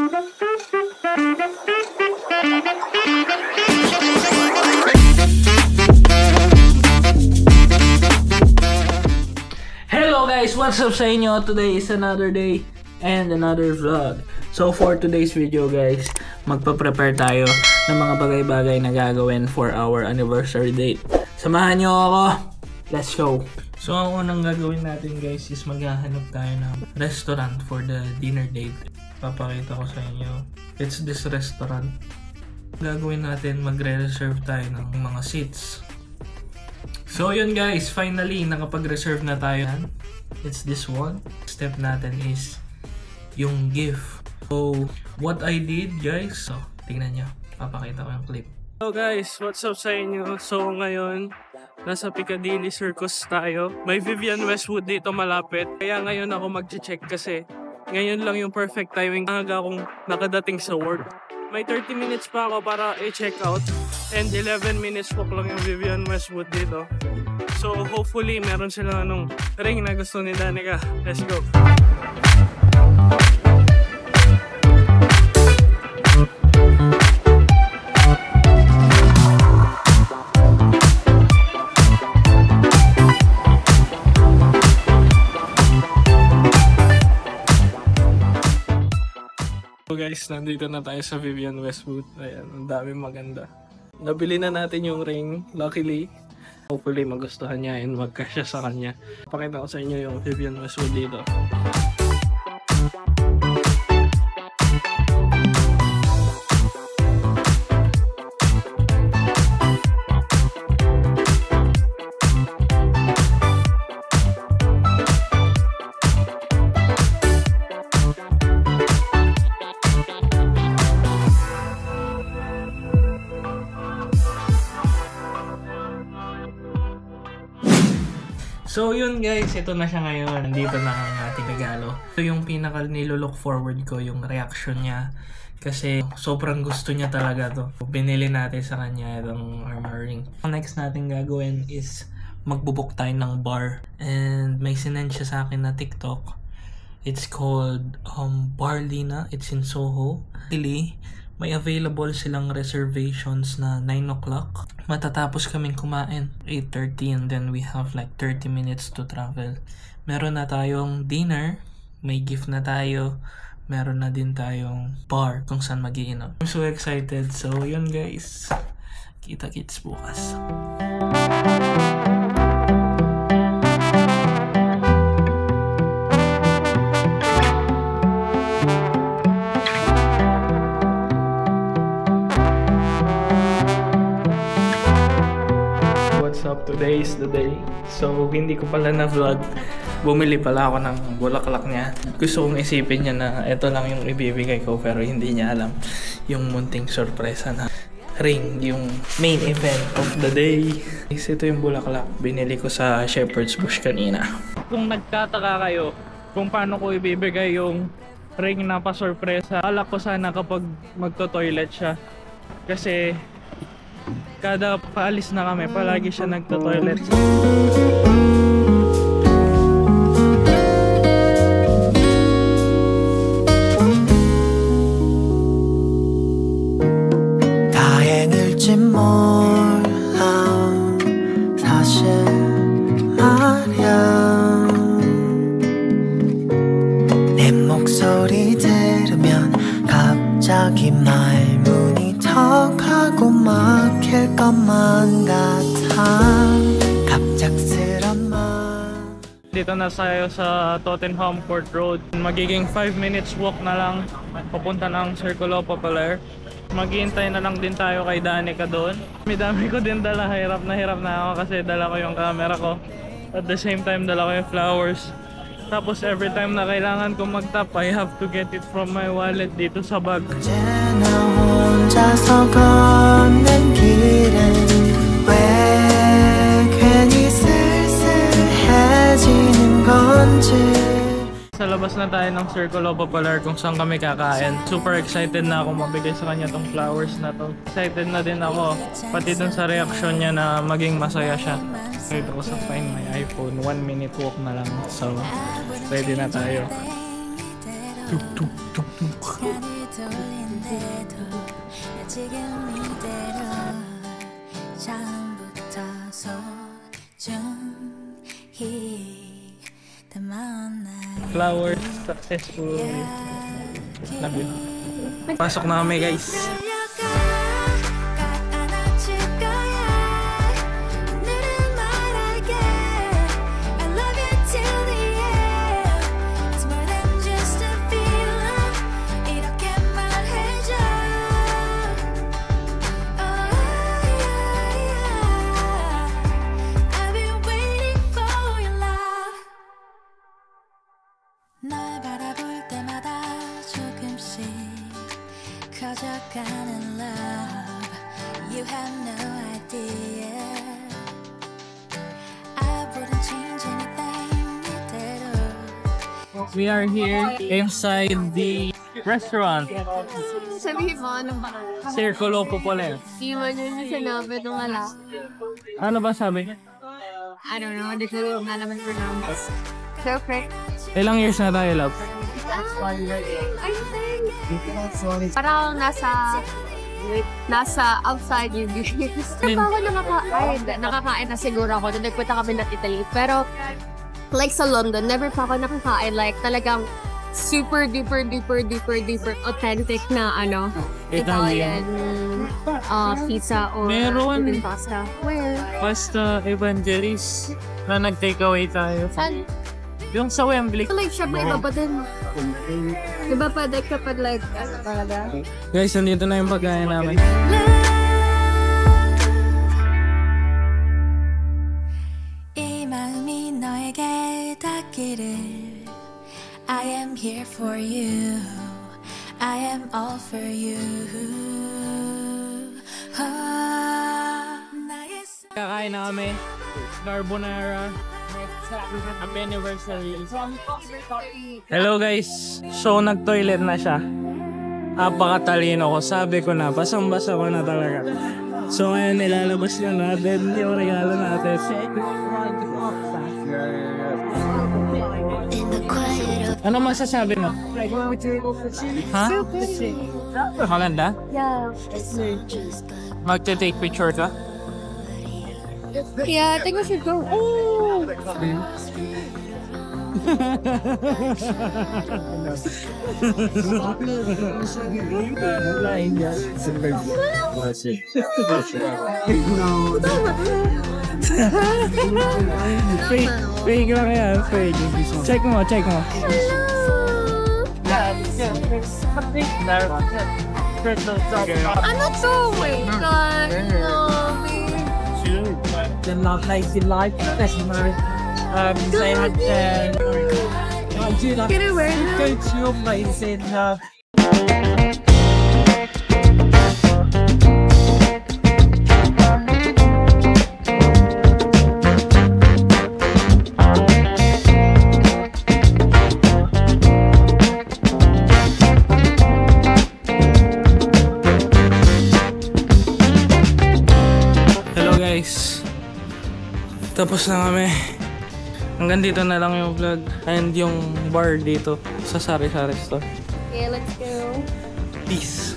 Hello guys, what's up sa inyo? Today is another day and another vlog. So for today's video guys, magpa-prepare tayo ng mga bagay-bagay na gagawin for our anniversary date. Samahan nyo ako! Let's go! So ang unang gagawin natin guys is maghahanap tayo ng restaurant for the dinner date. Papakita ko sa inyo. It's this restaurant. Gagawin natin, magre-reserve tayo ng mga seats. So yun guys, finally nakapag-reserve na tayo. It's this one. Step natin is yung gift. So what I did guys, so tingnan nyo, papakita ko yung clip. So guys, what's up sa inyo? So ngayon, nasa Piccadilly Circus tayo. May Vivienne Westwood dito malapit. Kaya ngayon ako mag-check kasi ngayon lang yung perfect timing. Aga akong nakadating sa work. May 30 minutes pa ako para i-check out. And 11 minutes walk lang yung Vivienne Westwood dito. So hopefully meron silang anong ring na gusto ni Danica. Let's go! So guys, nandito na tayo sa Vivienne Westwood. Ayan, ang daming maganda. Nabili na natin yung ring, luckily. Hopefully magustuhan niya and magkasya sa kanya. Pakita ko sa inyo yung Vivienne Westwood dito. So yun guys, ito na siya ngayon. Nandito na ang ating regalo. Ito yung pinaka nilo-look forward ko, yung reaction niya. Kasi sobrang gusto niya talaga to. Binili natin sa kanya itong armor ring. Ang next natin gagawin is magbubuk tayo ng bar. And may sinend siya sa akin na TikTok. It's called Barlina. It's in Soho. Actually, may available silang reservations na 9 o'clock. Matatapos kaming kumain 8:30 and then we have like 30 minutes to travel. Meron na tayong dinner, may gift na tayo, meron na din tayong bar kung saan mag-iinom. I'm so excited. So yun guys, kita-kits bukas. Today is the day. So, hindi ko pala na-vlog. Bumili pala ako ng bulaklak niya. Gusto kong isipin niya na ito lang yung ibibigay ko pero hindi niya alam yung munting sorpresa na ring, yung main event of the day. Ito yung bulaklak. Binili ko sa Shepherd's Bush kanina. Kung nagtataka kayo kung paano ko ibibigay yung ring na pa-sorpresa, alak ko sana kapag magto-toilet siya. Kasi kada paalis na kami, palagi siya nagto-toilet. 다행일지 몰라 사실 말야 내 목소리 들으면 갑자기 말문이 턱하고 막힐 것만 같아 갑작스런 말. Dito na tayo sa Tottenham Court Road. Magiging 5 minutes walk na lang papunta ng Circulo Popular. Maghihintay na lang din tayo kay Danica doon. Dami ko din dala, hirap na ako kasi dala ko yung camera ko. At the same time dala ko yung flowers. Tapos every time na kailangan ko mag-tap, I have to get it from my wallet dito sa bag. 혼자서 걷는 길은 왜 괜히 쓸쓸해지는 건지. Sa labas na tayo ng Circulo Popular kung saan kami kakain. Super excited na ako mabigay sa kanya tong flowers na to. Excited na din ako, pati dun sa reaction niya na maging masaya siya. Dito ko sa Find My iPhone, 1 minute walk na lang. So, ready na tayo. Tuk tuk tuk tuk. 돌린대도 나 지금 이대로 처음부터 소중히 담아놔. Flowers successful. Love you. Pasok na kami guys. 널 바라볼 때마다 조금씩 커져가는 love. You have no idea. I wouldn't change anything 이대로. We are here inside the restaurant. Sabihin mo, ano ba? Circolo Popolare. Iwan yun yung sinabi nung ala. Ano ba sabi? I don't know, hindi ko nga naman pronounce. So, okay. Ilang years na tayo, love? I think, parang nasa outside yung business. Pero ako nakakain na siguro ako. Nung nagpunta kami ng Italy. Pero, like sa London, never pa ako nakakain. Like, talagang super duper authentic na Italian pizza or Meron. even pasta. Where? Pasta Evangelist na nag-takeaway tayo. Saan? Yung sa Wembley. Like, syempre, iba pa din. Diba pa din kapag like, talaga? Guys, nandito na yung pagkain namin. 이 마음이 너에게 닿기를. I am here for you. I am all for you. 나의 Kakain na kami. Carbonara. Happy anniversary. Hello guys. So nag-toilet na siya. Napakatalino ko. Sabi ko na, basang-basa ko na talaga. So ngayon nilalabas na natin yung regalo natin. Ano masasabi mo? Ha? Maganda? Yeah. Magte-take picture ka? Yeah, I think we should go. Oh! Fake lang yan, fake. Check mo. Ano to? Wait, God. The love life in life. That's my say Can I wear that? go to your place in Hello guys. Tapos na kami. Hanggang dito na lang yung vlog and yung bar dito sa Sari Sari Store. Okay, let's go. Peace.